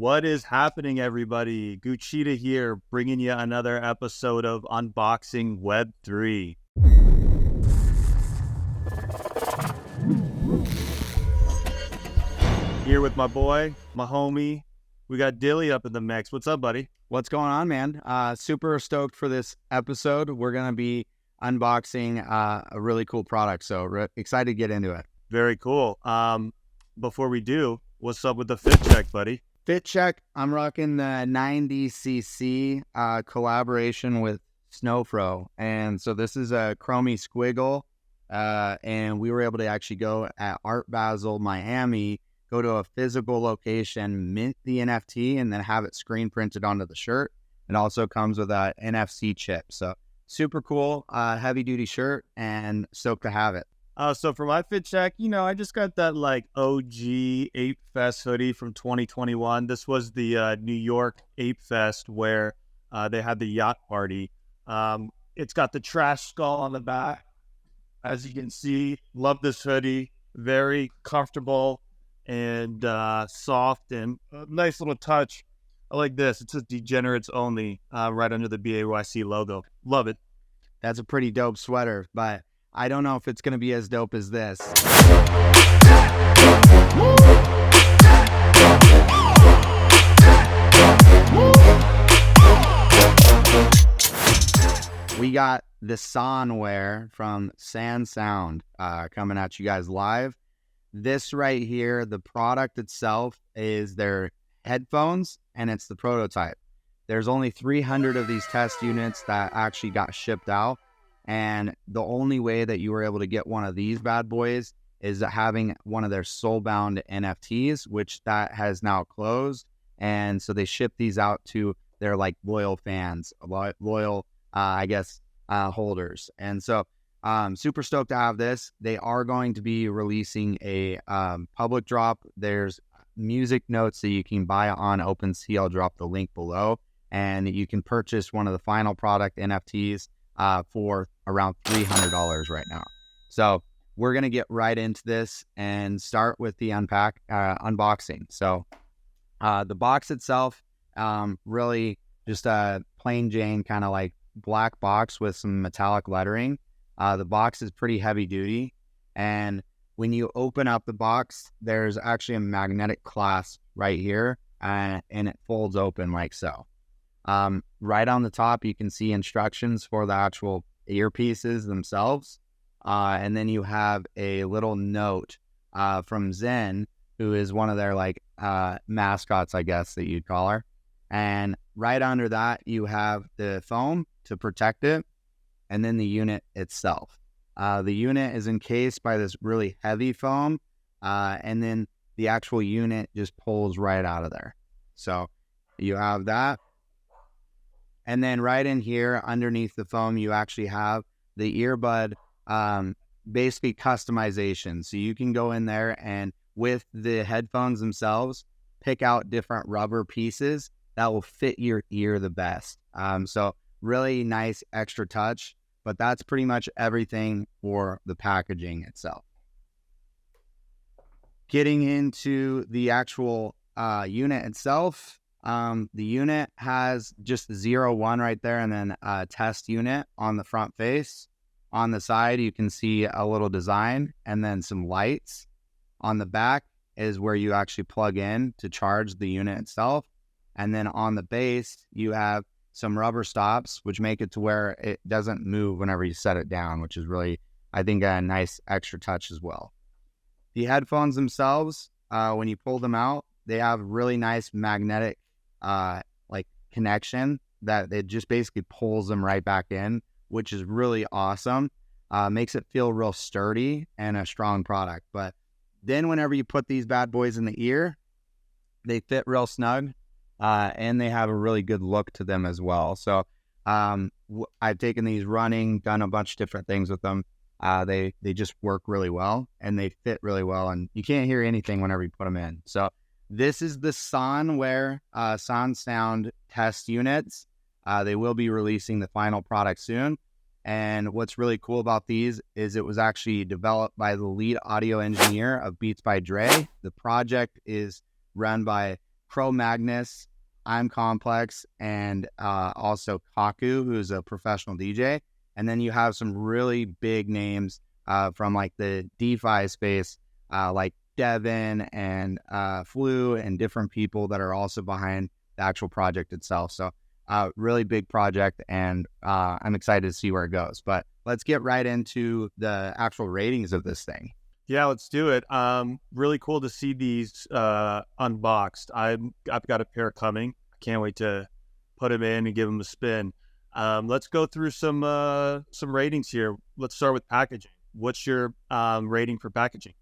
What is happening, everybody? Gucci'ta here, bringing you another episode of Unboxing Web3. Here with my boy, my homie. We got Dilly up in the mix. What's up, buddy? What's going on, man? Super stoked for this episode. We're going to be unboxing a really cool product, so excited to get into it. Very cool. Before we do, what's up with the fit check, buddy? Fit check, I'm rocking the 90cc collaboration with Snowfro. And so this is a chromey squiggle. And we were able to actually go at Art Basel, Miami, go to a physical location, mint the NFT, and then have it screen printed onto the shirt. It also comes with a NFC chip. So super cool, heavy duty shirt, and stoked to have it. So for my fit check, I just got that OG Ape Fest hoodie from 2021. This was the New York Ape Fest where they had the yacht party. It's got the trash skull on the back. As you can see, love this hoodie. Very comfortable and soft and a nice little touch. I like this. It says Degenerates Only right under the BAYC logo. Love it. That's a pretty dope sweater, but I don't know if it's going to be as dope as this. We got the SanWear from Sound coming at you guys live. This right here, the product itself is their headphones, and it's the prototype. There's only 300 of these test units that actually got shipped out. And the only way that you were able to get one of these bad boys is having one of their soulbound NFTs, which that has now closed. And so they ship these out to their loyal fans, loyal, holders. And so super stoked to have this. They are going to be releasing a public drop. There's music notes that you can buy on OpenSea. I'll drop the link below. And you can purchase one of the final product NFTs for around $300 right now. So we're going to get right into this and start with the unboxing. So the box itself, really just a plain Jane kind of black box with some metallic lettering. The box is pretty heavy duty. And when you open up the box, there's actually a magnetic clasp right here, and it folds open like so. Right on the top, you can see instructions for the actual earpieces themselves. And then you have a little note from Zen, who is one of their mascots, I guess that you'd call her. And right under that, you have the foam to protect it, and then the unit itself. The unit is encased by this really heavy foam, and then the actual unit just pulls right out of there. So you have that. And then right in here, underneath the foam, you actually have the earbud, basically customization. So you can go in there and with the headphones themselves, pick out different rubber pieces that will fit your ear the best. So really nice extra touch, but that's pretty much everything for the packaging itself. Getting into the actual unit itself. The unit has just the 01 right there, and then a test unit on the front face. On the side, you can see a little design and then some lights. On the back is where you actually plug in to charge the unit itself. And then on the base, you have some rubber stops, which make it to where it doesn't move whenever you set it down, which is really, I think, a nice extra touch as well. The headphones themselves, when you pull them out, they have really nice magnetic connection that it just basically pulls them right back in, which is really awesome. Makes it feel real sturdy and a strong product. But then whenever you put these bad boys in the ear, they fit real snug, and they have a really good look to them as well. So I've taken these running, done a bunch of different things with them. They just work really well, and they fit really well, and you can't hear anything whenever you put them in. So this is the SanWear Sound test units. They will be releasing the final product soon. And what's really cool about these is it was actually developed by the lead audio engineer of Beats by Dre. The project is run by Pro Magnus, IMCMPLX, and also Kaku, who's a professional DJ. And then you have some really big names from like the DeFi space, like Devin and Flu and different people that are also behind the actual project itself. So really big project, and I'm excited to see where it goes. But let's get right into the actual ratings of this thing. Yeah, let's do it. Really cool to see these unboxed. I've got a pair coming. I can't wait to put them in and give them a spin. Let's go through some ratings here. Let's start with packaging. What's your rating for packaging?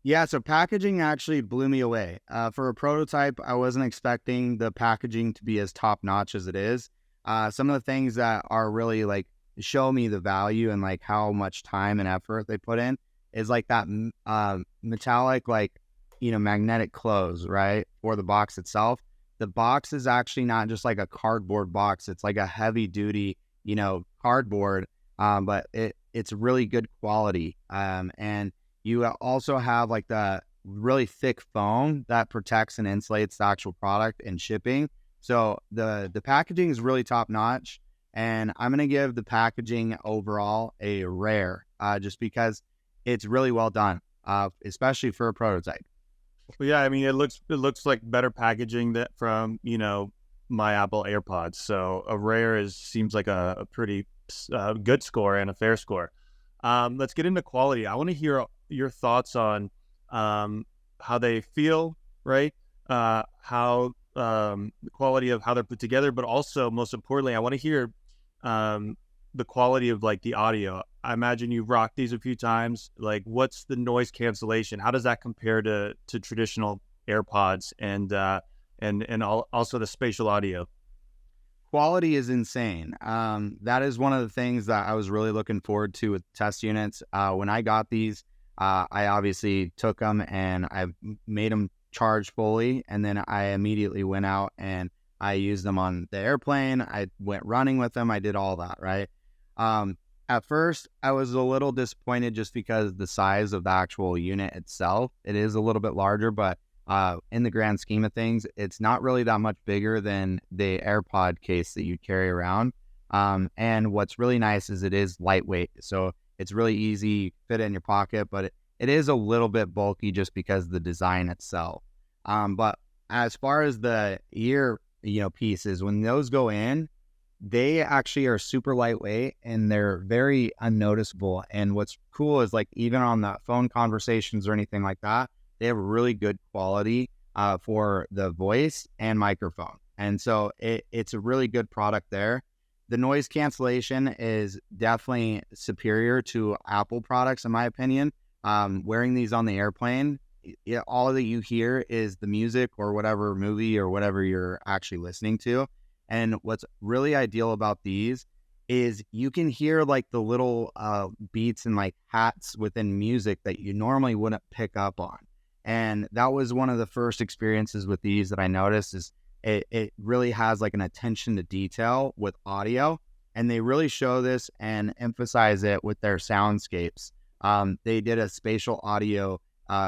Yeah, so packaging actually blew me away. For a prototype, I wasn't expecting the packaging to be as top-notch as it is. Some of the things that are really like show me the value and like how much time and effort they put in is like that metallic, like, magnetic close, right? For the box itself. The box is actually not just like a cardboard box. It's like a heavy duty, cardboard, but it's really good quality. And you also have like the really thick foam that protects and insulates the actual product and shipping. So the packaging is really top notch, and I'm going to give the packaging overall a rare, just because it's really well done, especially for a prototype. Well, yeah, I mean, it looks like better packaging that from, my Apple AirPods. So a rare seems like a pretty good score and a fair score. Let's get into quality. I want to hear your thoughts on how they feel, right? How the quality of how they're put together, but also most importantly, I want to hear the quality of like the audio. I imagine you've rocked these a few times. Like, what's the noise cancellation? How does that compare to traditional AirPods and also the spatial audio? Quality is insane. That is one of the things that I was really looking forward to with test units. When I got these, I obviously took them and I made them charge fully, and then I immediately went out and I used them on the airplane. I went running with them. I did all that, right? At first, I was a little disappointed just because the size of the actual unit itself. It is a little bit larger, but in the grand scheme of things, it's not really that much bigger than the AirPod case that you carry around. And what's really nice is it is lightweight. So it's really easy, fit it in your pocket, but it is a little bit bulky just because of the design itself. But as far as the ear, pieces, when those go in, they actually are super lightweight and they're very unnoticeable. And what's cool is like even on the phone conversations or anything like that, they have really good quality for the voice and microphone. And so it's a really good product there. The noise cancellation is definitely superior to Apple products, in my opinion. Wearing these on the airplane, all that you hear is the music or whatever movie or whatever you're actually listening to. And what's really ideal about these is you can hear like the little beats and like hats within music that you normally wouldn't pick up on. And that was one of the first experiences with these that I noticed is it really has like an attention to detail with audio. And they really show this and emphasize it with their soundscapes. They did a spatial audio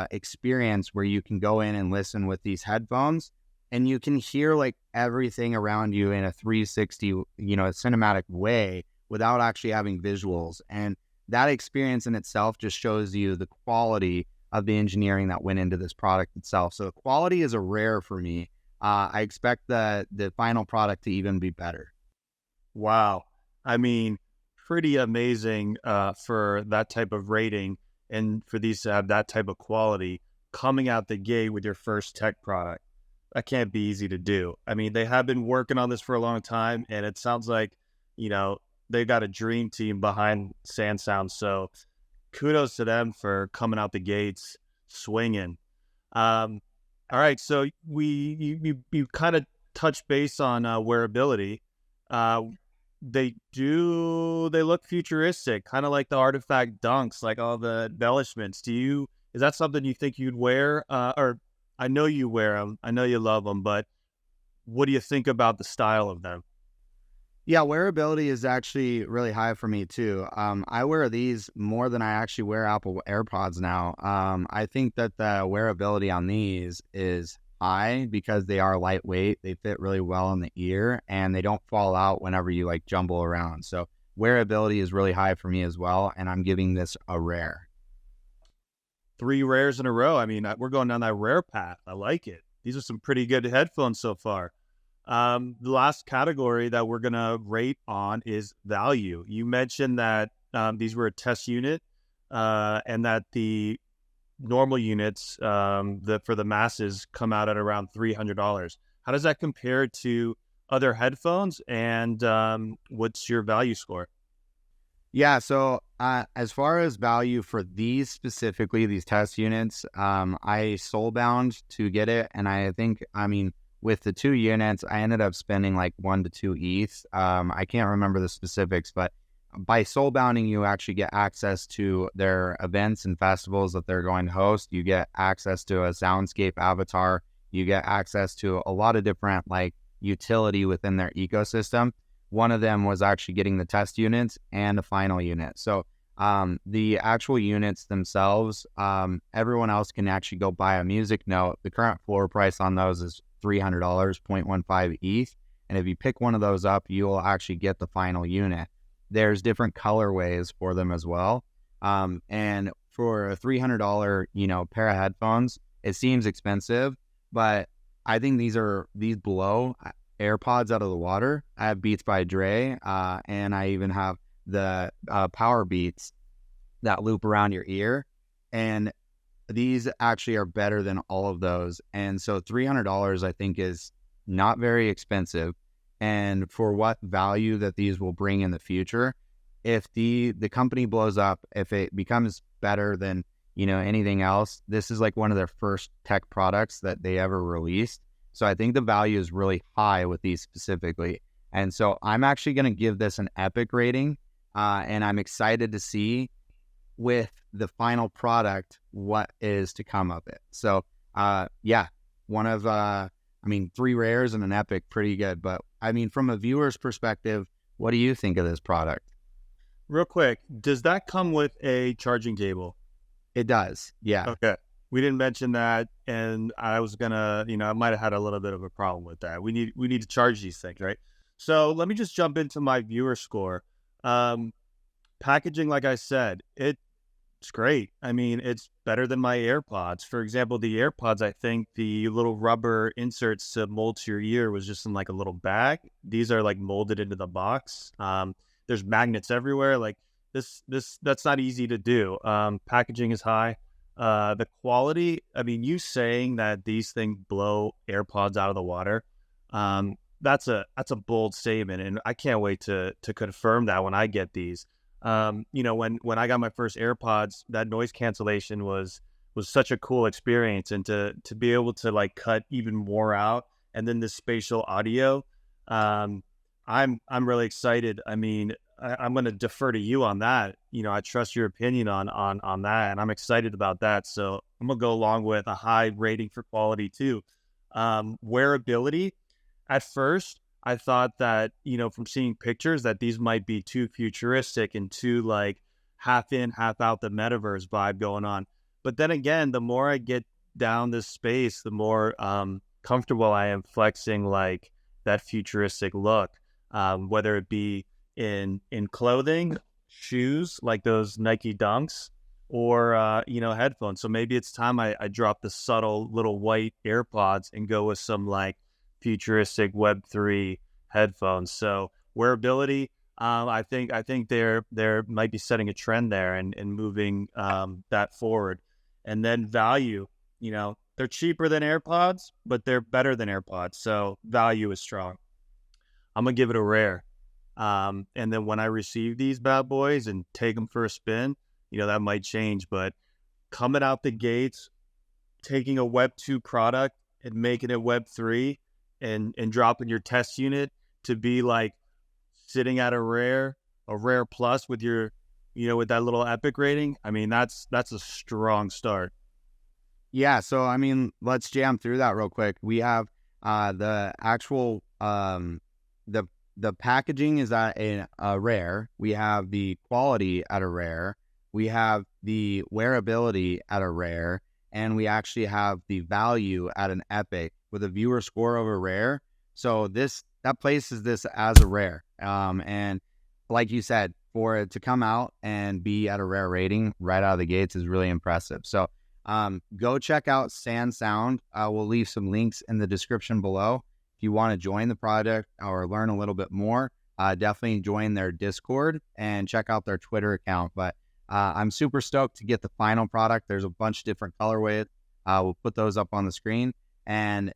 experience where you can go in and listen with these headphones and you can hear like everything around you in a 360, cinematic way without actually having visuals. And that experience in itself just shows you the quality of the engineering that went into this product itself. So the quality is a rare for me. I expect the final product to even be better. Wow. I mean, pretty amazing for that type of rating and for these to have that type of quality coming out the gate with your first tech product. That can't be easy to do. I mean, they have been working on this for a long time, and it sounds like, they got a dream team behind SanSound. So kudos to them for coming out the gates swinging. All right, so you kind of touched base on wearability. They look futuristic, kind of like the artifact dunks, like all the embellishments. Is that something you think you'd wear? Or I know you wear them, I know you love them, but what do you think about the style of them? Yeah, wearability is actually really high for me too. I wear these more than I actually wear Apple AirPods now. I think that the wearability on these is high because they are lightweight. They fit really well in the ear and they don't fall out whenever you like jumble around. So wearability is really high for me as well. And I'm giving this a rare. 3 rares in a row. I mean, we're going down that rare path. I like it. These are some pretty good headphones so far. The last category that we're going to rate on is value. You mentioned that these were a test unit and that the normal units for the masses come out at around $300. How does that compare to other headphones, and what's your value score? Yeah, so as far as value for these specifically, these test units, I soulbound to get it. And I think, I mean, with the 2 units, I ended up spending like 1 to 2 ETH. I can't remember the specifics, but by soulbounding, you actually get access to their events and festivals that they're going to host. You get access to a soundscape avatar. You get access to a lot of different like utility within their ecosystem. One of them was actually getting the test units and the final unit. So the actual units themselves, everyone else can actually go buy a music note. The current floor price on those is $300, 0.15 ETH. And if you pick one of those up, you'll actually get the final unit. There's different colorways for them as well. And for a $300, pair of headphones, it seems expensive, but I think these blow AirPods out of the water. I have Beats by Dre, and I even have the Power Beats that loop around your ear. And these actually are better than all of those. And so $300, I think, is not very expensive. And for what value that these will bring in the future, if the company blows up, if it becomes better than, anything else, this is like one of their first tech products that they ever released. So I think the value is really high with these specifically. And so I'm actually going to give this an epic rating. And I'm excited to see with the final product what is to come of it. So yeah, one of 3 rares and an epic, pretty good. But I mean, from a viewer's perspective, what do you think of this product? Real quick, does that come with a charging cable? It does, yeah. Okay. We didn't mention that, and I was gonna, I might have had a little bit of a problem with that. We need to charge these things, right? So let me just jump into my viewer score. Packaging, like I said, it's great. I mean, it's better than my AirPods. For example, the AirPods, I think the little rubber inserts to mold to your ear was just in like a little bag. These are like molded into the box. There's magnets everywhere. Like that's not easy to do. Packaging is high. The quality, I mean, you saying that these things blow AirPods out of the water, that's a bold statement, and I can't wait to confirm that when I get these. When I got my first AirPods, that noise cancellation was such a cool experience, and to be able to like cut even more out, and then the spatial audio, I'm really excited. I mean, I'm going to defer to you on that. I trust your opinion on that, and I'm excited about that. So I'm going to go along with a high rating for quality too. Wearability, at first, I thought that, from seeing pictures that these might be too futuristic and too like half in, half out the metaverse vibe going on. But then again, the more I get down this space, the more comfortable I am flexing like that futuristic look, whether it be in clothing, shoes like those Nike Dunks, or headphones. So maybe it's time I drop the subtle little white AirPods and go with some like futuristic Web3 headphones. So wearability, I think they're might be setting a trend there and moving that forward. And then value, they're cheaper than AirPods, but they're better than AirPods. So value is strong. I'm gonna give it a rare. And then when I receive these bad boys and take them for a spin, that might change. But coming out the gates, taking a Web 2 product and making it Web 3 and dropping your test unit to be like sitting at a rare plus with your, with that little epic rating. I mean, that's a strong start. Yeah. So, I mean, let's jam through that real quick. We have the actual, the packaging is at a rare. We have the quality at a rare. We have the wearability at a rare. and we actually have the value at an epic with a viewer score over rare. So that places this as a rare. And like you said, for it to come out and be at a rare rating right out of the gates is really impressive. So go check out SanSound. We'll leave some links in the description below. If you want to join the project or learn a little bit more, definitely join their Discord and check out their Twitter account. But I'm super stoked to get the final product. There's a bunch of different colorways. We'll put those up on the screen. And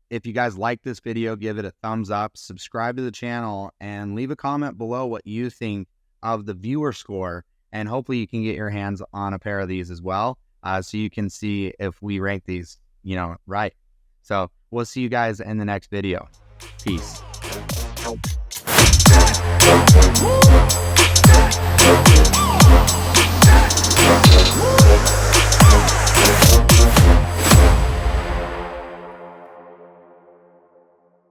if you guys like this video, give it a thumbs up, subscribe to the channel, and leave a comment below what you think of the viewer score. And hopefully you can get your hands on a pair of these as well, so you can see if we rank these, right. So we'll see you guys in the next video. Peace.